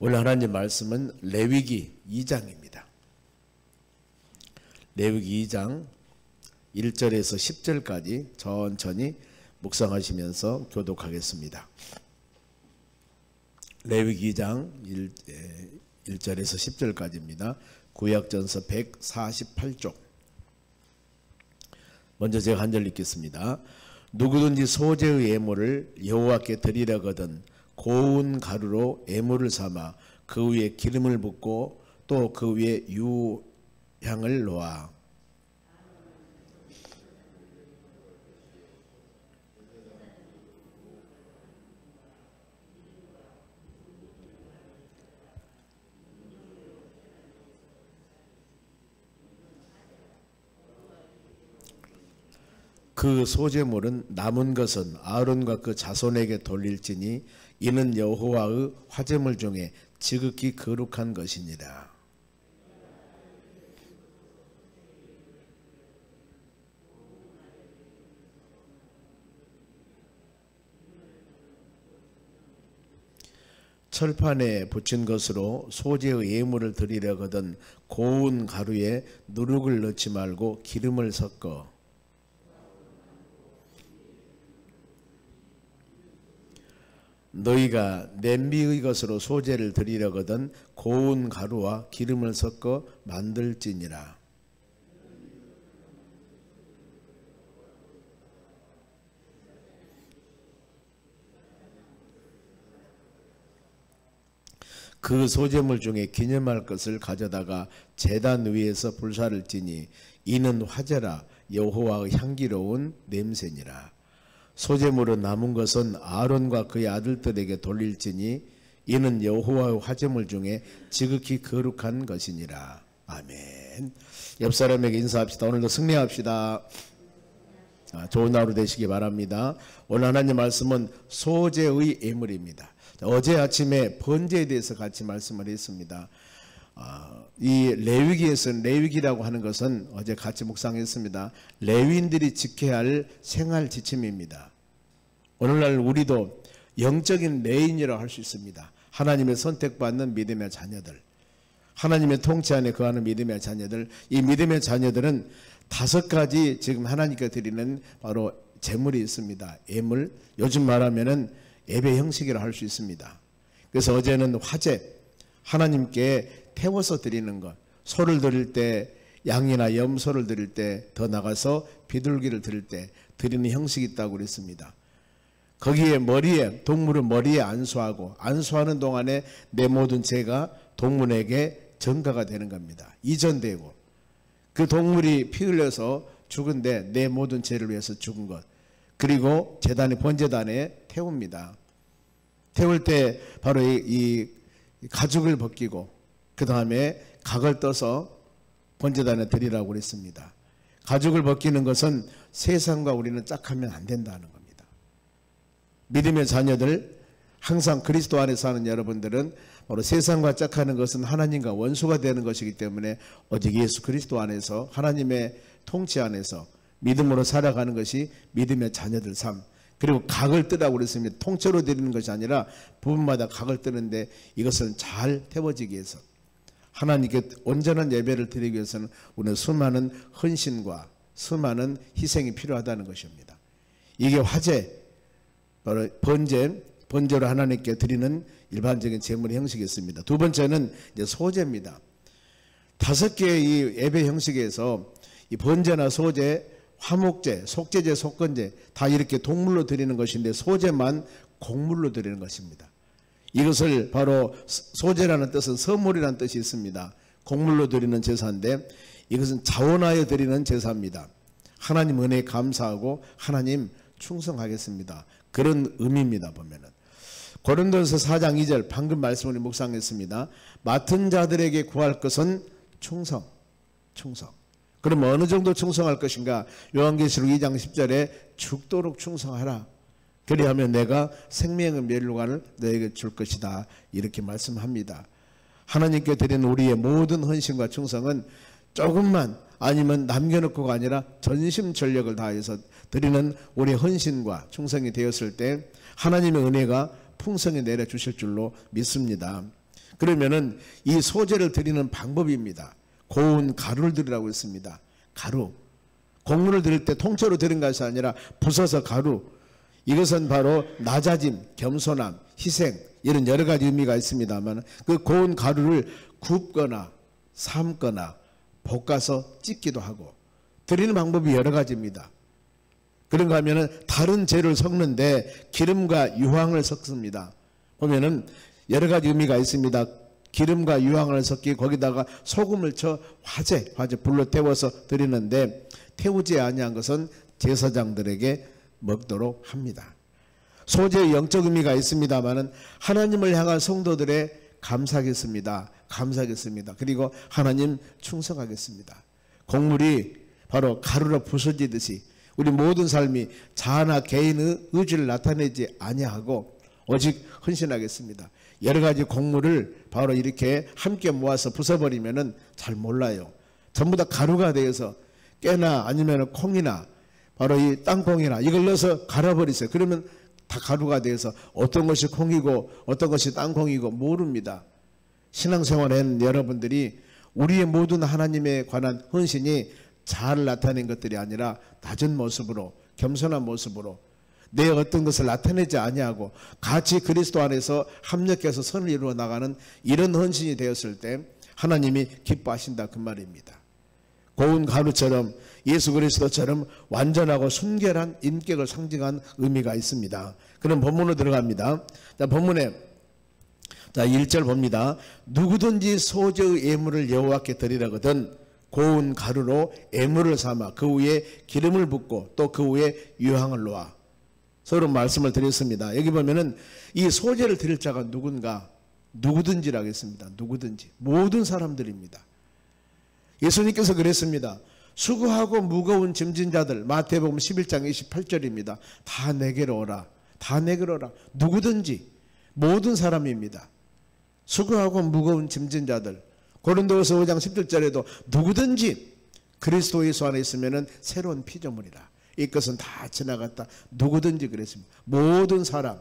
오늘 하나님 말씀은 레위기 2장입니다. 레위기 2장 1절에서 10절까지 천천히 묵상하시면서 교독하겠습니다. 레위기 2장 1절에서 10절까지입니다. 구약전서 148쪽. 먼저 제가 한 절 읽겠습니다. 누구든지 소재의 예물을 여호와께 드리려거든 고운 가루로 예물을 삼아 그 위에 기름을 붓고 또 그 위에 유향을 놓아 그 소재물은 남은 것은 아론과 그 자손에게 돌릴지니 이는 여호와의 화제물 중에 지극히 거룩한 것이니라. 철판에 붙인 것으로 소재의 예물을 드리려거든 고운 가루에 누룩을 넣지 말고 기름을 섞어 너희가 냄비의 것으로 소재를 드리려거든 고운 가루와 기름을 섞어 만들지니라. 그 소재물 중에 기념할 것을 가져다가 제단 위에서 불사를 지니 이는 화제라 여호와의 향기로운 냄새니라. 소재물은 남은 것은 아론과 그의 아들들에게 돌릴지니 이는 여호와의 화제물 중에 지극히 거룩한 것이니라. 아멘. 옆 사람에게 인사합시다. 오늘도 승리합시다. 좋은 하루 되시기 바랍니다. 오늘 하나님 말씀은 소재의 예물입니다. 어제 아침에 번제에 대해서 같이 말씀을 했습니다. 이 레위기에서는 레위기라고 하는 것은 어제 같이 묵상했습니다. 레위인들이 지켜야 할 생활 지침입니다. 오늘날 우리도 영적인 레위인이라고 할 수 있습니다. 하나님의 선택받는 믿음의 자녀들, 하나님의 통치 안에 거하는 믿음의 자녀들. 이 믿음의 자녀들은 5가지 지금 하나님께 드리는 바로 제물이 있습니다. 예물, 요즘 말하면은 예배 형식이라 할 수 있습니다. 그래서 어제는 화제, 하나님께 태워서 드리는 것, 소를 드릴 때, 양이나 염소를 드릴 때, 더 나가서 비둘기를 드릴 때 드리는 형식이 있다고 그랬습니다. 거기에 동물을 머리에 안수하고, 안수하는 동안에 내 모든 죄가 동물에게 전가가 되는 겁니다. 이전되고, 그 동물이 피 흘려서 죽은데 내 모든 죄를 위해서 죽은 것, 그리고 제단의 번제단에 태웁니다. 태울 때 바로 이 가죽을 벗기고 그 다음에 각을 떠서 번제단에 드리라고 그랬습니다. 가죽을 벗기는 것은 세상과 우리는 짝하면 안 된다는 겁니다. 믿음의 자녀들, 항상 그리스도 안에 사는 여러분들은 바로 세상과 짝하는 것은 하나님과 원수가 되는 것이기 때문에 오직 예수 그리스도 안에서 하나님의 통치 안에서 믿음으로 살아가는 것이 믿음의 자녀들 삶. 그리고 각을 뜨라고 그랬습니다. 통째로 드리는 것이 아니라 부분마다 각을 뜨는데 이것을 잘 태워지기 위해서 하나님께 온전한 예배를 드리기 위해서는 우리는 수많은 헌신과 수많은 희생이 필요하다는 것입니다. 이게 화제, 바로 번제로 하나님께 드리는 일반적인 제물의 형식이 있습니다. 두 번째는 이제 소제입니다. 5개의 이 예배 형식에서 이 번제나 소제, 화목제, 속제제, 속건제 다 이렇게 동물로 드리는 것인데 소제만 곡물로 드리는 것입니다. 이것을 바로 소제라는 뜻은 선물이라는 뜻이 있습니다. 곡물로 드리는 제사인데 이것은 자원하여 드리는 제사입니다. 하나님 은혜에 감사하고 하나님 충성하겠습니다. 그런 의미입니다. 보면은 고린도전서 4장 2절 방금 말씀을 묵상했습니다. 맡은 자들에게 구할 것은 충성. 그럼 어느 정도 충성할 것인가? 요한계시록 2장 10절에 죽도록 충성하라. 그리하면 내가 생명의 멸류관을 너에게 줄 것이다. 이렇게 말씀합니다. 하나님께 드리는 우리의 모든 헌신과 충성은 조금만 아니면 남겨놓고가 아니라 전심전력을 다해서 드리는 우리 헌신과 충성이 되었을 때 하나님의 은혜가 풍성히 내려주실 줄로 믿습니다. 그러면은 이 소재를 드리는 방법입니다. 고운 가루를 드리라고 했습니다. 가루. 곡물을 드릴 때 통째로 드린 것이 아니라 부숴서 가루. 이것은 바로 낮아짐, 겸손함, 희생 이런 여러 가지 의미가 있습니다만 그 고운 가루를 굽거나 삶거나 볶아서 찢기도 하고 드리는 방법이 여러 가지입니다. 그런가 하면은 다른 재료를 섞는데 기름과 유황을 섞습니다. 보면은 여러 가지 의미가 있습니다. 기름과 유황을 섞기 거기다가 소금을 쳐 화재 불로 태워서 드리는데 태우지 아니한 것은 제사장들에게 먹도록 합니다. 소재의 영적 의미가 있습니다만은 하나님을 향한 성도들의 감사하겠습니다. 감사하겠습니다. 그리고 하나님 충성하겠습니다. 곡물이 바로 가루로 부서지듯이 우리 모든 삶이 자아나 개인의 의지를 나타내지 아니하고 오직 헌신하겠습니다. 여러 가지 곡물을 바로 이렇게 함께 모아서 부숴버리면은 잘 몰라요. 전부 다 가루가 되어서 깨나 아니면 콩이나 바로 이 땅콩이나 이걸 넣어서 갈아버리세요. 그러면 다 가루가 되어서 어떤 것이 콩이고 어떤 것이 땅콩이고 모릅니다. 신앙생활에는 여러분들이 우리의 모든 하나님에 관한 헌신이 잘 나타낸 것들이 아니라 낮은 모습으로 겸손한 모습으로 내 어떤 것을 나타내지 아니하고 같이 그리스도 안에서 합력해서 선을 이루어 나가는 이런 헌신이 되었을 때 하나님이 기뻐하신다 그 말입니다. 고운 가루처럼 예수 그리스도처럼 완전하고 순결한 인격을 상징한 의미가 있습니다. 그럼 본문으로 들어갑니다. 자, 본문에 1절 봅니다. 누구든지 소재의 예물을 여호와께 드리려거든 고운 가루로 예물을 삼아 그 위에 기름을 붓고 또 그 위에 유황을 놓아. 서로 말씀을 드렸습니다. 여기 보면은 이 소재를 드릴 자가 누군가 누구든지라고 했습니다. 누구든지 모든 사람들입니다. 예수님께서 그랬습니다. 수고하고 무거운 짐진 자들 마태복음 11장 28절입니다. 다 내게로 오라. 다 내게로 오라. 누구든지 모든 사람입니다. 수고하고 무거운 짐진 자들 고린도후서 5장 17절에도 누구든지 그리스도 예수 안에 있으면 새로운 피조물이라. 이것은 다 지나갔다. 누구든지 그랬습니다. 모든 사람.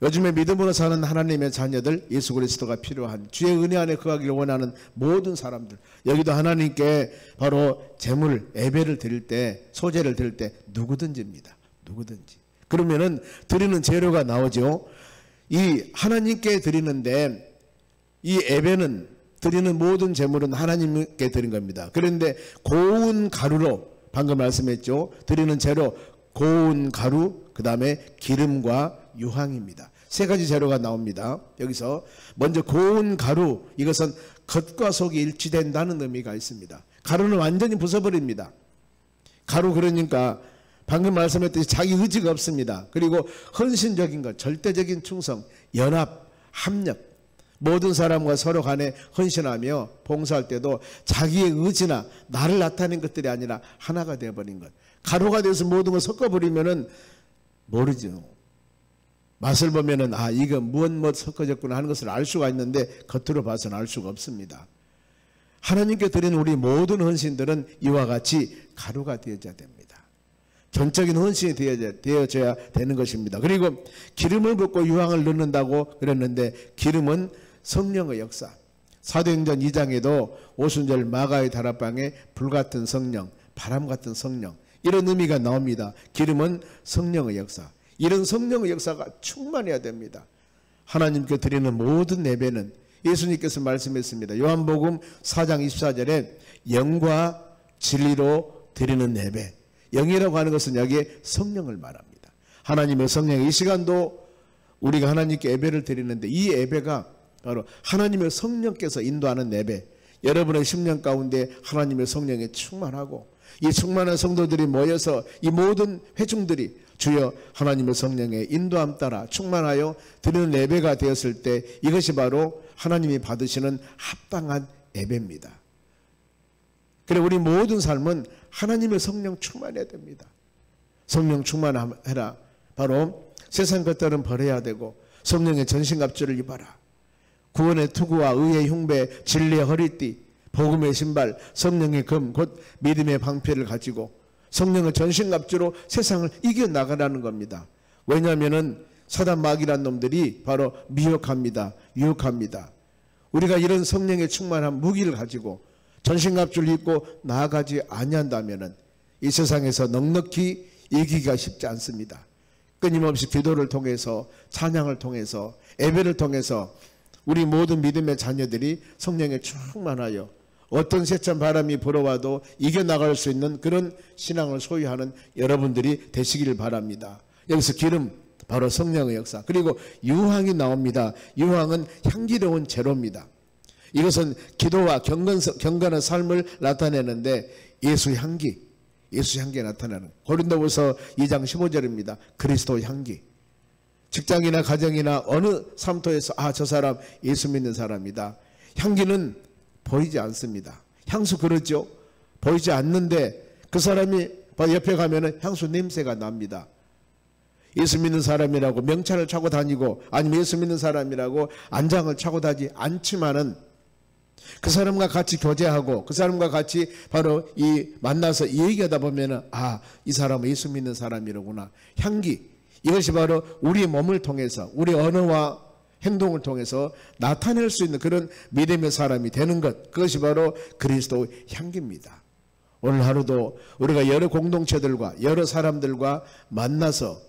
요즘에 믿음으로 사는 하나님의 자녀들 예수 그리스도가 필요한 주의 은혜 안에 거하기를 원하는 모든 사람들 여기도 하나님께 바로 제물 예배를 드릴 때 소재를 드릴 때 누구든지입니다. 누구든지. 그러면은 드리는 재료가 나오죠. 이 하나님께 드리는데 이 예배는 드리는 모든 제물은 하나님께 드린 겁니다. 그런데 고운 가루로 방금 말씀했죠. 드리는 재료 고운 가루 그 다음에 기름과 유황입니다. 세 가지 재료가 나옵니다. 여기서 먼저 고운 가루 이것은 겉과 속이 일치된다는 의미가 있습니다. 가루는 완전히 부숴버립니다. 가루 그러니까 방금 말씀했듯이 자기 의지가 없습니다. 그리고 헌신적인 것 절대적인 충성 연합 합력 모든 사람과 서로 간에 헌신하며 봉사할 때도 자기의 의지나 나를 나타낸 것들이 아니라 하나가 되어버린 것. 가루가 돼서 모든 걸 섞어버리면은 모르죠. 맛을 보면은 아 이거 무엇 섞어졌구나 하는 것을 알 수가 있는데 겉으로 봐서는 알 수가 없습니다. 하나님께 드린 우리 모든 헌신들은 이와 같이 가루가 되어져야 됩니다. 전적인 헌신이 되어져야 되는 것입니다. 그리고 기름을 붓고 유황을 넣는다고 그랬는데 기름은 성령의 역사. 사도행전 2장에도 오순절 마가의 다락방에 불같은 성령, 바람같은 성령 이런 의미가 나옵니다. 기름은 성령의 역사. 이런 성령의 역사가 충만해야 됩니다. 하나님께 드리는 모든 예배는 예수님께서 말씀했습니다. 요한복음 4장 24절에 영과 진리로 드리는 예배. 영이라고 하는 것은 여기에 성령을 말합니다. 하나님의 성령 이 시간도 우리가 하나님께 예배를 드리는데 이 예배가 바로 하나님의 성령께서 인도하는 예배. 여러분의 심령 가운데 하나님의 성령에 충만하고 이 충만한 성도들이 모여서 이 모든 회중들이 주여 하나님의 성령의 인도함 따라 충만하여 드리는 예배가 되었을 때 이것이 바로 하나님이 받으시는 합당한 예배입니다. 그래 우리 모든 삶은 하나님의 성령 충만해야 됩니다. 성령 충만해라. 바로 세상 것들은 버려야 되고 성령의 전신갑주를 입어라. 구원의 투구와 의의 흉배, 진리의 허리띠, 복음의 신발, 성령의 금, 곧 믿음의 방패를 가지고 성령의 전신갑주로 세상을 이겨나가라는 겁니다. 왜냐하면 사단 마귀란 놈들이 바로 미혹합니다. 유혹합니다. 우리가 이런 성령의 충만한 무기를 가지고 전신갑주를 입고 나아가지 아니한다면 이 세상에서 넉넉히 이기기가 쉽지 않습니다. 끊임없이 기도를 통해서, 찬양을 통해서, 예배를 통해서 우리 모든 믿음의 자녀들이 성령에 충만하여 어떤 세찬 바람이 불어와도 이겨나갈 수 있는 그런 신앙을 소유하는 여러분들이 되시기를 바랍니다. 여기서 기름, 바로 성령의 역사. 그리고 유황이 나옵니다. 유황은 향기로운 재료입니다. 이것은 기도와 경건한 삶을 나타내는데 예수 향기에 나타나는, 고린도후서 2장 15절입니다. 그리스도 향기. 직장이나 가정이나 어느 삶터에서 저 사람 예수 믿는 사람이다. 향기는 보이지 않습니다. 향수 그렇죠? 보이지 않는데 그 사람이 옆에 가면은 향수 냄새가 납니다. 예수 믿는 사람이라고 명찰을 차고 다니고 아니면 예수 믿는 사람이라고 안장을 차고 다니지 않지만은 그 사람과 같이 교제하고 그 사람과 같이 바로 만나서 얘기하다 보면은 이 사람은 예수 믿는 사람이로구나. 향기, 이것이 바로 우리의 몸을 통해서, 우리 언어와 행동을 통해서 나타낼 수 있는 그런 믿음의 사람이 되는 것, 그것이 바로 그리스도의 향기입니다. 오늘 하루도 우리가 여러 공동체들과 여러 사람들과 만나서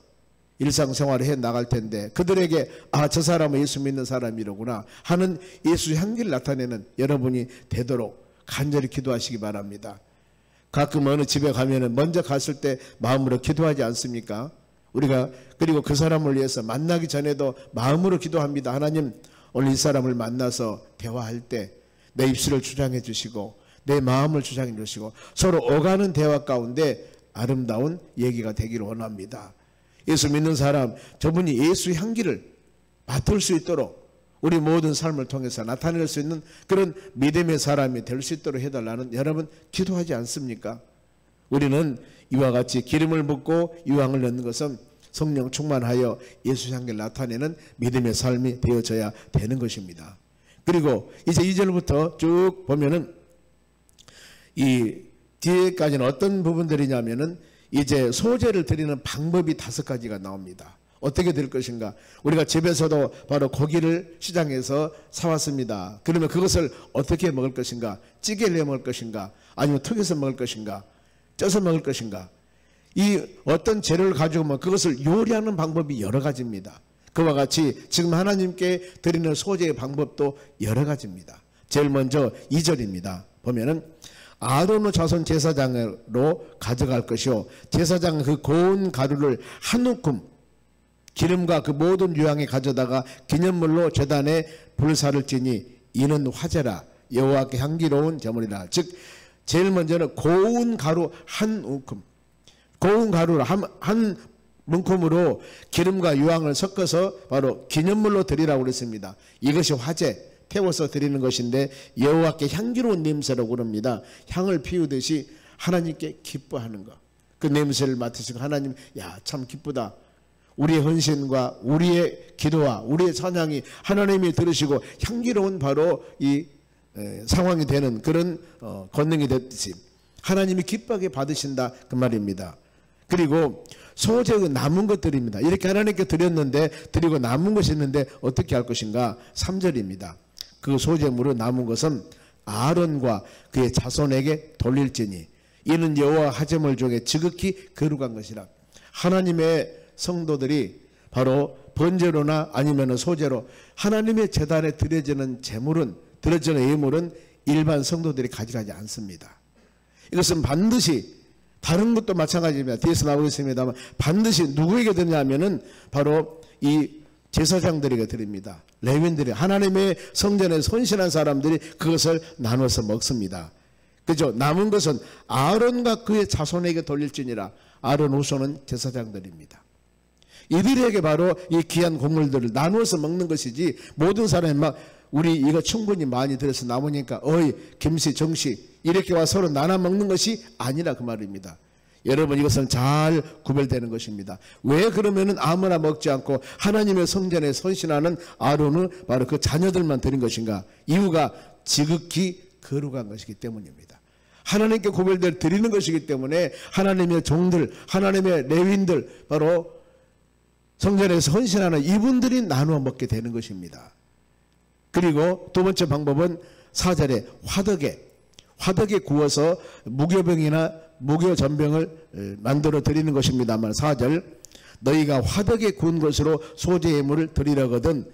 일상생활을 해 나갈 텐데 그들에게 저 사람은 예수 믿는 사람이로구나 하는 예수 향기를 나타내는 여러분이 되도록 간절히 기도하시기 바랍니다. 가끔 어느 집에 가면은 먼저 갔을 때 마음으로 기도하지 않습니까? 우리가 그리고 그 사람을 위해서 만나기 전에도 마음으로 기도합니다. 하나님, 오늘 이 사람을 만나서 대화할 때 내 입술을 주장해 주시고 내 마음을 주장해 주시고 서로 오가는 대화 가운데 아름다운 얘기가 되기를 원합니다. 예수 믿는 사람, 저분이 예수 향기를 맡을 수 있도록 우리 모든 삶을 통해서 나타낼 수 있는 그런 믿음의 사람이 될 수 있도록 해달라는 여러분 기도하지 않습니까? 우리는 이와 같이 기름을 붓고 유황을 넣는 것은 성령 충만하여 예수 향기를 나타내는 믿음의 삶이 되어져야 되는 것입니다. 그리고 이제 2절부터 쭉 보면은 이 뒤에까지는 어떤 부분들이냐면은 이제 소제를 드리는 방법이 5가지가 나옵니다. 어떻게 될 것인가? 우리가 집에서도 바로 고기를 시장에서 사왔습니다. 그러면 그것을 어떻게 먹을 것인가? 찌개를 해 먹을 것인가? 아니면 튀겨서 먹을 것인가? 쪄서 먹을 것인가? 이 어떤 재료를 가지고 그것을 요리하는 방법이 여러 가지입니다. 그와 같이 지금 하나님께 드리는 소제의 방법도 여러 가지입니다. 제일 먼저 2절입니다. 보면은 아론의 자손 제사장으로 가져갈 것이요 제사장은 그 고운 가루를 한 움큼 기름과 그 모든 유황에 가져다가 기념물로 제단에 불사를 지니 이는 화제라 여호와께 향기로운 제물이라. 즉 제일 먼저는 고운 가루 한 움큼, 고운 가루를 한 문큼으로 기름과 유황을 섞어서 바로 기념물로 드리라고 그랬습니다. 이것이 화제, 태워서 드리는 것인데 여호와께 향기로운 냄새라고 그럽니다. 향을 피우듯이 하나님께 기뻐하는 것. 그 냄새를 맡으시고 하나님, 참 기쁘다. 우리의 헌신과 우리의 기도와 우리의 찬양이 하나님이 들으시고 향기로운 바로 이 상황이 되는 그런 권능이 됐듯이 하나님이 기뻐하게 받으신다 그 말입니다. 그리고 소제의 남은 것들입니다. 이렇게 하나님께 드렸는데 드리고 남은 것이 있는데 어떻게 할 것인가? 3절입니다. 그 소제물로 남은 것은 아론과 그의 자손에게 돌릴지니 이는 여호와 하제물 중에 지극히 거룩한 것이라. 하나님의 성도들이 바로 번제로나 아니면 소제로 하나님의 제단에 드려지는 드려지는 예물은 일반 성도들이 가져가지 않습니다. 이것은 반드시 다른 것도 마찬가지입니다. 뒤에서 나오겠습니다만 반드시 누구에게 드냐면은 바로 이 제사장들에게 드립니다. 레위인들이 하나님의 성전에 헌신한 사람들이 그것을 나눠서 먹습니다. 그죠? 남은 것은 아론과 그의 자손에게 돌릴지니라. 아론 후손은 제사장들입니다. 이들에게 바로 이 귀한 곡물들을 나누어서 먹는 것이지 모든 사람이 우리 이거 충분히 많이 들어서 남으니까 김씨 정씨 이렇게 와 서로 나눠 먹는 것이 아니라 그 말입니다. 여러분 이것은 잘 구별되는 것입니다. 왜 그러면은 아무나 먹지 않고 하나님의 성전에 헌신하는 아론은 바로 그 자녀들만 드린 것인가? 이유가 지극히 거룩한 것이기 때문입니다. 하나님께 구별될 드리는 것이기 때문에 하나님의 종들, 하나님의 레위인들 바로 성전에서 헌신하는 이분들이 나누어 먹게 되는 것입니다. 그리고 두 번째 방법은 4절에 화덕에 구워서 무교병이나 무교전병을 만들어 드리는 것입니다만 4절 너희가 화덕에 구운 것으로 소재 예물을 드리려거든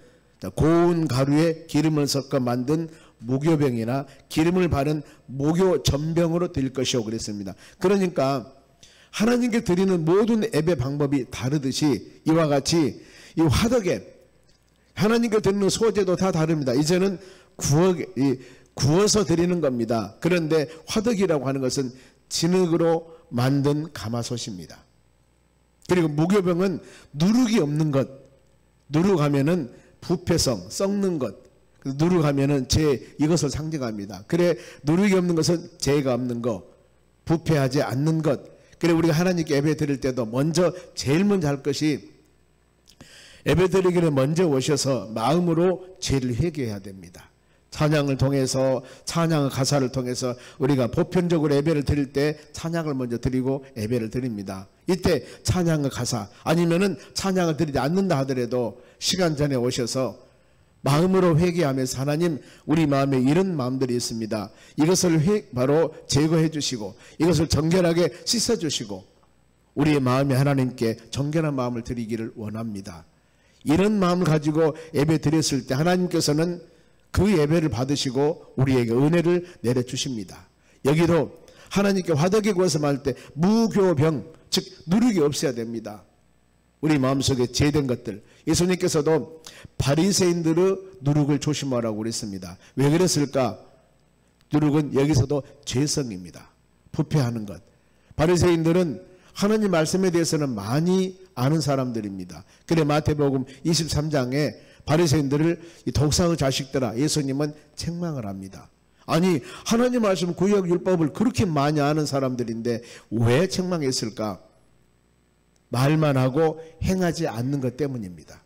고운 가루에 기름을 섞어 만든 무교병이나 기름을 바른 무교전병으로 드릴 것이오 그랬습니다. 그러니까 하나님께 드리는 모든 예배 방법이 다르듯이 이와 같이 이 화덕에 하나님께 드리는 소재도 다 다릅니다. 이제는 구워서 드리는 겁니다. 그런데 화덕이라고 하는 것은 진흙으로 만든 가마솥입니다. 그리고 무교병은 누룩이 없는 것, 누룩하면은 부패성, 썩는 것, 누룩하면은 죄, 이것을 상징합니다. 그래 누룩이 없는 것은 죄가 없는 것, 부패하지 않는 것. 그래 우리가 하나님께 예배 드릴 때도 제일 먼저 할 것이 예배 드리기를 먼저 오셔서 마음으로 죄를 회개해야 됩니다. 찬양을 통해서 찬양의 가사를 통해서 우리가 보편적으로 예배를 드릴 때 찬양을 먼저 드리고 예배를 드립니다. 이때 찬양의 가사 아니면은 찬양을 드리지 않는다 하더라도 시간 전에 오셔서 마음으로 회개하면서 하나님 우리 마음에 이런 마음들이 있습니다. 이것을 바로 제거해 주시고 이것을 정결하게 씻어 주시고 우리의 마음에 하나님께 정결한 마음을 드리기를 원합니다. 이런 마음을 가지고 예배 드렸을 때 하나님께서는 그 예배를 받으시고 우리에게 은혜를 내려주십니다. 여기도 하나님께 화덕에 구워서 말할 때 무교병 즉 누룩이 없어야 됩니다. 우리 마음속에 죄된 것들. 예수님께서도 바리새인들의 누룩을 조심하라고 그랬습니다. 왜 그랬을까? 누룩은 여기서도 죄성입니다. 부패하는 것. 바리새인들은 하나님 말씀에 대해서는 많이 아는 사람들입니다. 그래 마태복음 23장에 바리새인들을 이 독사의 자식들아 예수님은 책망을 합니다. 아니 하나님 말씀 구약 율법을 그렇게 많이 아는 사람들인데 왜 책망했을까? 말만 하고 행하지 않는 것 때문입니다.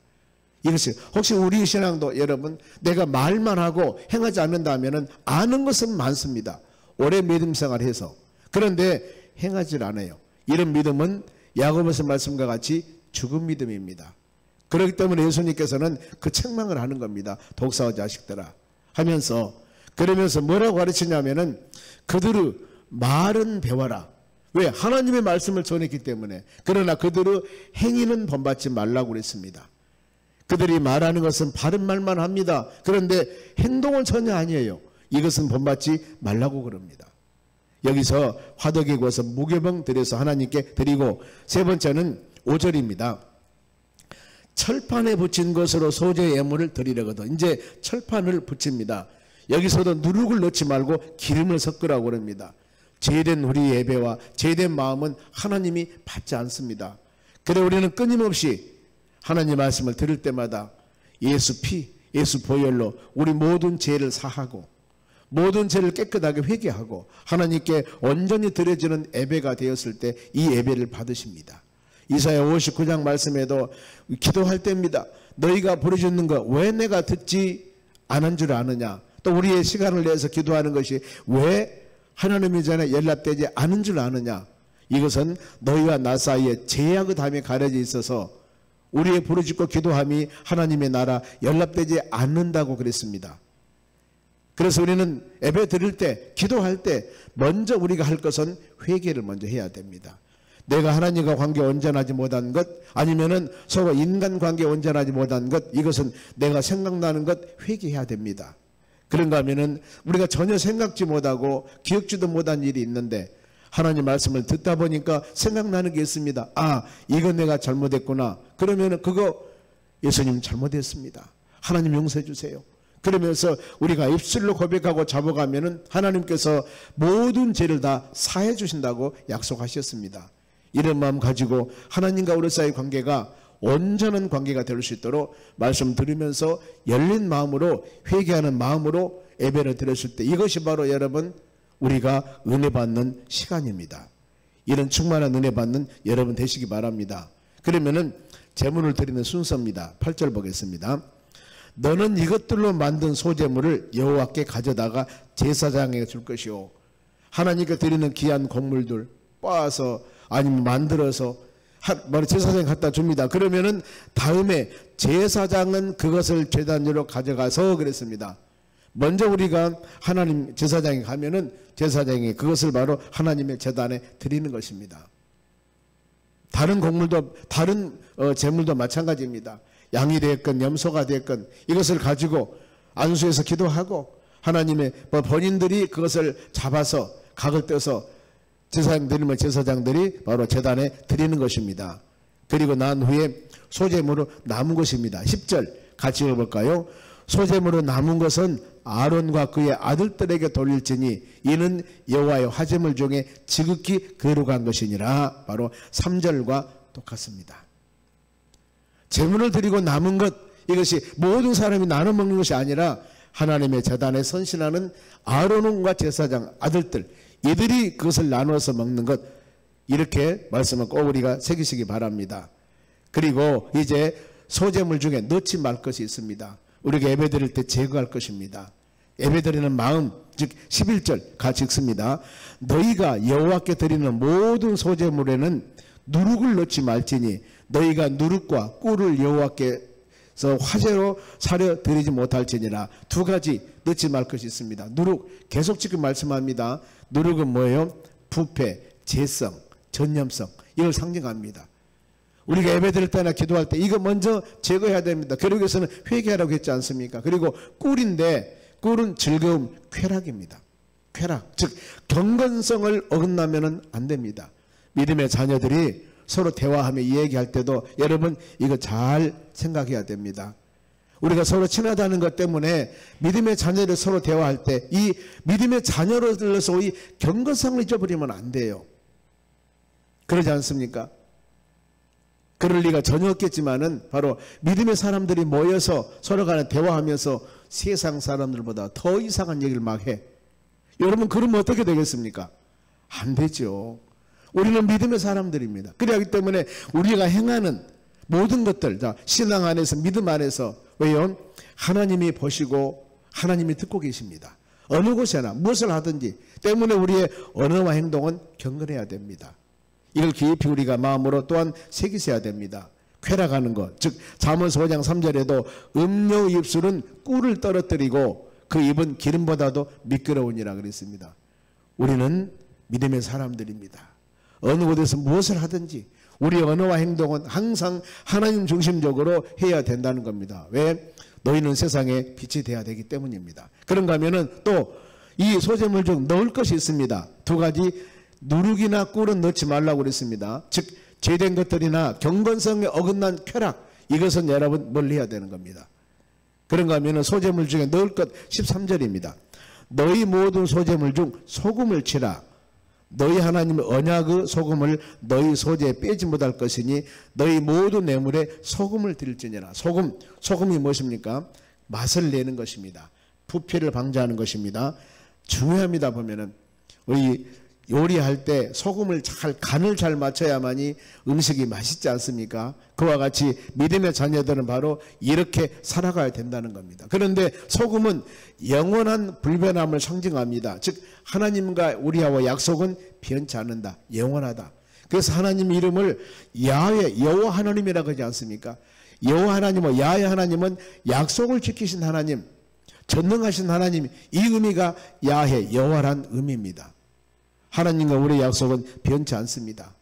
이것이 혹시 우리 신앙도 여러분 내가 말만 하고 행하지 않는다면 아는 것은 많습니다. 오래 믿음 생활해서 그런데 행하지 않아요. 이런 믿음은 야고보서 말씀과 같이 죽은 믿음입니다. 그렇기 때문에 예수님께서는 그 책망을 하는 겁니다. 독사의 자식들아 하면서 그러면서 뭐라고 가르치냐면은 그들의 말은 배워라. 왜? 하나님의 말씀을 전했기 때문에. 그러나 그들의 행위는 본받지 말라고 그랬습니다. 그들이 말하는 것은 바른 말만 합니다. 그런데 행동은 전혀 아니에요. 이것은 본받지 말라고 그럽니다. 여기서 화덕에 구워서 무교병 드려서 하나님께 드리고 세 번째는 5절입니다. 철판에 붙인 것으로 소재 예물을 드리려거든. 이제 철판을 붙입니다. 여기서도 누룩을 넣지 말고 기름을 섞으라고 그럽니다. 죄된 우리 예배와 죄된 마음은 하나님이 받지 않습니다. 그래 우리는 끊임없이 하나님 말씀을 들을 때마다 예수 피, 예수 보혈로 우리 모든 죄를 사하고 모든 죄를 깨끗하게 회개하고 하나님께 온전히 드려지는 예배가 되었을 때 이 예배를 받으십니다. 이사야 59장 말씀에도 기도할 때입니다. 너희가 부르짖는 거 왜 내가 듣지 않은 줄 아느냐. 또 우리의 시간을 내서 기도하는 것이 왜 하나님의 전에 연락되지 않은 줄 아느냐. 이것은 너희와 나 사이에 제약의 담이 가려져 있어서 우리의 부르짖고 기도함이 하나님의 나라 연락되지 않는다고 그랬습니다. 그래서 우리는 예배 드릴 때 기도할 때 먼저 우리가 할 것은 회개를 먼저 해야 됩니다. 내가 하나님과 관계 온전하지 못한 것 아니면은 서로 인간관계 온전하지 못한 것 이것은 내가 생각나는 것 회개해야 됩니다. 그런가 하면은 우리가 전혀 생각지 못하고 기억지도 못한 일이 있는데 하나님 말씀을 듣다 보니까 생각나는 게 있습니다. 아 이건 내가 잘못했구나. 그러면은 그거 예수님 잘못했습니다. 하나님 용서해 주세요. 그러면서 우리가 입술로 고백하고 잡아가면은 하나님께서 모든 죄를 다 사해 주신다고 약속하셨습니다. 이런 마음 가지고 하나님과 우리 사이의 관계가 온전한 관계가 될 수 있도록 말씀 들으면서 열린 마음으로 회개하는 마음으로 예배를 드렸을 때 이것이 바로 여러분 우리가 은혜 받는 시간입니다. 이런 충만한 은혜 받는 여러분 되시기 바랍니다. 그러면은 제물을 드리는 순서입니다. 8절 보겠습니다. 너는 이것들로 만든 소제물을 여호와께 가져다가 제사장에게 줄 것이요 하나님께 드리는 귀한 곡물들 빻아서 아니면 만들어서 제사장이 갖다 줍니다. 그러면은 다음에 제사장은 그것을 제단으로 가져가서 그랬습니다. 먼저 우리가 하나님 제사장이 가면은 제사장이 그것을 바로 하나님의 제단에 드리는 것입니다. 다른 곡물도 다른 제물도 마찬가지입니다. 양이 되었건 염소가 되었건 이것을 가지고 안수해서 기도하고 하나님의 본인들이 그것을 잡아서 각을 떼서 제사장들이면 제사장들이 바로 제단에 드리는 것입니다. 그리고 난 후에 소제물로 남은 것입니다. 10절 같이 읽어볼까요? 소제물로 남은 것은 아론과 그의 아들들에게 돌릴지니 이는 여호와의 화제물 중에 지극히 거룩한 것이니라. 바로 3절과 똑같습니다. 제물을 드리고 남은 것, 이것이 모든 사람이 나눠 먹는 것이 아니라 하나님의 제단에 선신하는 아론과 제사장 아들들, 이들이 그것을 나누어서 먹는 것, 이렇게 말씀을 꼭 우리가 새기시기 바랍니다. 그리고 이제 소제물 중에 넣지 말 것이 있습니다. 우리가 예배 드릴 때 제거할 것입니다. 예배 드리는 마음, 즉 11절 같이 읽습니다. 너희가 여호와께 드리는 모든 소제물에는 누룩을 넣지 말지니 너희가 누룩과 꿀을 여호와께서 화제로 사려 드리지 못할지니라. 두 가지 넣지 말 것이 있습니다. 누룩, 계속 지금 말씀합니다. 누룩은 뭐예요? 부패, 재성, 전염성, 이걸 상징합니다. 우리가 예배 드릴 때나 기도할 때 이거 먼저 제거해야 됩니다. 그러기위해서는 회개하라고 했지 않습니까? 그리고 꿀인데 꿀은 즐거움, 쾌락입니다. 쾌락, 즉 경건성을 어긋나면 안 됩니다. 믿음의 자녀들이 서로 대화하며 이야기할 때도 여러분 이거 잘 생각해야 됩니다. 우리가 서로 친하다는 것 때문에 믿음의 자녀들 서로 대화할 때 이 믿음의 자녀로서 이 경건성을 잊어버리면 안 돼요. 그러지 않습니까? 그럴 리가 전혀 없겠지만은 바로 믿음의 사람들이 모여서 서로 간에 대화하면서 세상 사람들보다 더 이상한 얘기를 막 해. 여러분 그러면 어떻게 되겠습니까? 안 되죠. 우리는 믿음의 사람들입니다. 그렇기 때문에 우리가 행하는 모든 것들, 자, 신앙 안에서 믿음 안에서 왜요? 하나님이 보시고 하나님이 듣고 계십니다. 어느 곳에나 무엇을 하든지 때문에 우리의 언어와 행동은 경건해야 됩니다. 이걸 깊이 우리가 마음으로 또한 새기셔야 됩니다. 쾌락하는 것, 즉 잠언서 5장 3절에도 음료 입술은 꿀을 떨어뜨리고 그 입은 기름보다도 미끄러우니라 그랬습니다. 우리는 믿음의 사람들입니다. 어느 곳에서 무엇을 하든지 우리의 언어와 행동은 항상 하나님 중심적으로 해야 된다는 겁니다. 왜? 너희는 세상에 빛이 되어야 되기 때문입니다. 그런가 하면은 또 이 소제물 중 넣을 것이 있습니다. 두 가지, 누룩이나 꿀은 넣지 말라고 그랬습니다. 즉 죄된 것들이나 경건성에 어긋난 쾌락, 이것은 여러분 멀리해야 되는 겁니다. 그런가 하면은 소제물 중에 넣을 것 13절입니다. 너희 모든 소제물 중 소금을 치라. 너희 하나님의 언약의 소금을 너희 소재에 빼지 못할 것이니 너희 모든 뇌물에 소금을 드릴지니라. 소금이 무엇입니까? 맛을 내는 것입니다. 부패를 방지하는 것입니다. 중요합니다. 보면은 우리 요리할 때 소금을 간을 잘 맞춰야만이 음식이 맛있지 않습니까? 그와 같이 믿음의 자녀들은 바로 이렇게 살아가야 된다는 겁니다. 그런데 소금은 영원한 불변함을 상징합니다. 즉 하나님과 우리와 약속은 변치 않는다. 영원하다. 그래서 하나님 이름을 야훼, 여호와 하나님이라고 하지 않습니까? 여호와 하나님은, 야훼 하나님은 약속을 지키신 하나님, 전능하신 하나님, 이 의미가 야훼, 여호와란 의미입니다. 하나님과 우리의 약속은 변치 않습니다.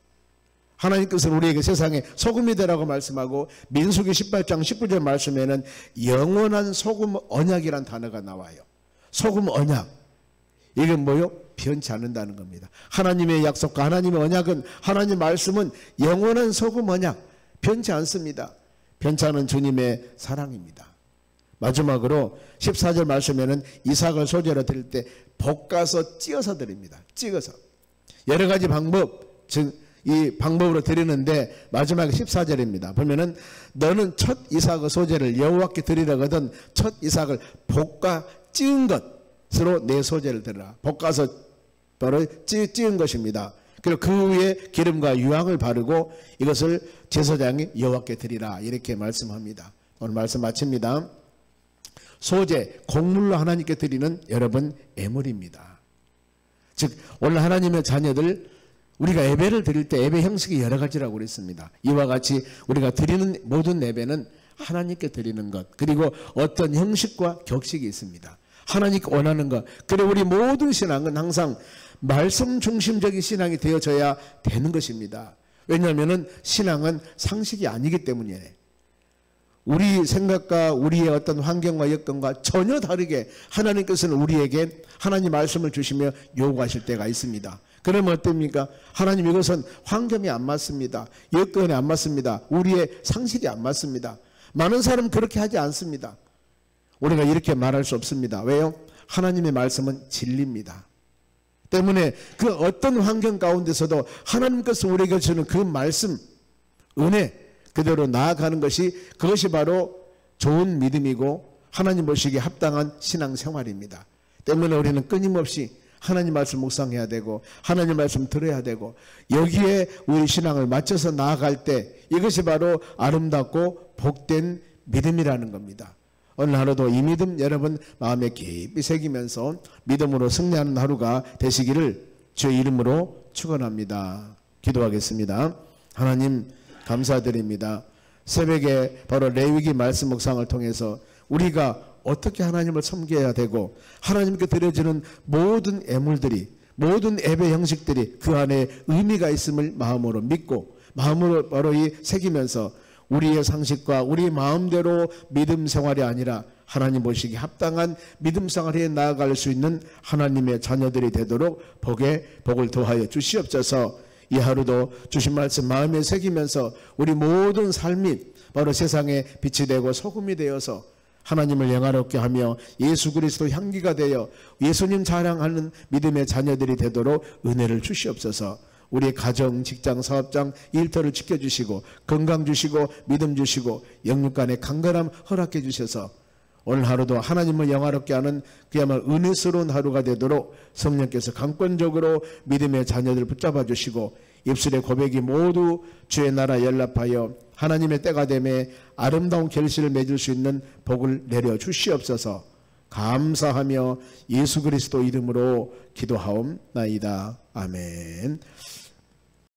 하나님께서는 우리에게 세상에 소금이 되라고 말씀하고 민수기 18장 19절 말씀에는 영원한 소금 언약이란 단어가 나와요. 소금 언약. 이게 뭐요? 변치 않는다는 겁니다. 하나님의 약속과 하나님의 언약은, 하나님 말씀은 영원한 소금 언약, 변치 않습니다. 변치 않은 주님의 사랑입니다. 마지막으로 14절 말씀에는 이삭을 소재로 드릴 때 볶아서 찧어서 드립니다. 찍어서. 여러 가지 방법, 즉 이 방법으로 드리는데 마지막에 14절입니다. 보면은 너는 첫 이삭의 소재를 여호와께 드리려거든 첫 이삭을 볶아 찌은 것으로 내 소재를 드리라. 볶아서 바로 찌은 것입니다. 그리고 그 위에 기름과 유황을 바르고 이것을 제사장이 여호와께 드리라. 이렇게 말씀합니다. 오늘 말씀 마칩니다. 소재, 곡물로 하나님께 드리는 여러분 애물입니다. 즉 오늘 하나님의 자녀들 우리가 예배를 드릴 때 예배 형식이 여러 가지라고 그랬습니다. 이와 같이 우리가 드리는 모든 예배는 하나님께 드리는 것, 그리고 어떤 형식과 격식이 있습니다. 하나님께 원하는 것. 그리고 우리 모든 신앙은 항상 말씀 중심적인 신앙이 되어져야 되는 것입니다. 왜냐하면 신앙은 상식이 아니기 때문이에요. 우리 생각과 우리의 어떤 환경과 여건과 전혀 다르게 하나님께서는 우리에게 하나님 말씀을 주시며 요구하실 때가 있습니다. 그러면 어떻습니까? 하나님, 이것은 환경이 안 맞습니다. 여건이 안 맞습니다. 우리의 상식이 안 맞습니다. 많은 사람은 그렇게 하지 않습니다. 우리가 이렇게 말할 수 없습니다. 왜요? 하나님의 말씀은 진리입니다. 때문에 그 어떤 환경 가운데서도 하나님께서 우리에게 주는 그 말씀, 은혜 그대로 나아가는 것이, 그것이 바로 좋은 믿음이고 하나님 보시기에 합당한 신앙생활입니다. 때문에 우리는 끊임없이 하나님 말씀 묵상해야 되고 하나님 말씀 들어야 되고, 여기에 우리 신앙을 맞춰서 나아갈 때 이것이 바로 아름답고 복된 믿음이라는 겁니다. 오늘 하루도 이 믿음 여러분 마음에 깊이 새기면서 믿음으로 승리하는 하루가 되시기를 주의 이름으로 축원합니다. 기도하겠습니다. 하나님 감사드립니다. 새벽에 바로 레위기 말씀 묵상을 통해서 우리가 어떻게 하나님을 섬겨야 되고 하나님께 드려지는 모든 예물들이, 모든 예배 형식들이 그 안에 의미가 있음을 마음으로 믿고 마음으로 바로 새기면서 우리의 상식과 우리 마음대로 믿음 생활이 아니라 하나님 보시기에 합당한 믿음 생활에 나아갈 수 있는 하나님의 자녀들이 되도록 복을 더하여 주시옵소서. 이 하루도 주신 말씀 마음에 새기면서 우리 모든 삶이 바로 세상에 빛이 되고 소금이 되어서 하나님을 영화롭게 하며 예수 그리스도 향기가 되어 예수님 자랑하는 믿음의 자녀들이 되도록 은혜를 주시옵소서. 우리의 가정, 직장, 사업장, 일터를 지켜주시고 건강 주시고 믿음 주시고 영육간의 강건함 허락해 주셔서 오늘 하루도 하나님을 영화롭게 하는 그야말로 은혜스러운 하루가 되도록 성령께서 강권적으로 믿음의 자녀들을 붙잡아 주시고 입술의 고백이 모두 주의 나라 연락하여 하나님의 때가 되매 아름다운 결실을 맺을 수 있는 복을 내려 주시옵소서. 감사하며 예수 그리스도 이름으로 기도하옵나이다. 아멘.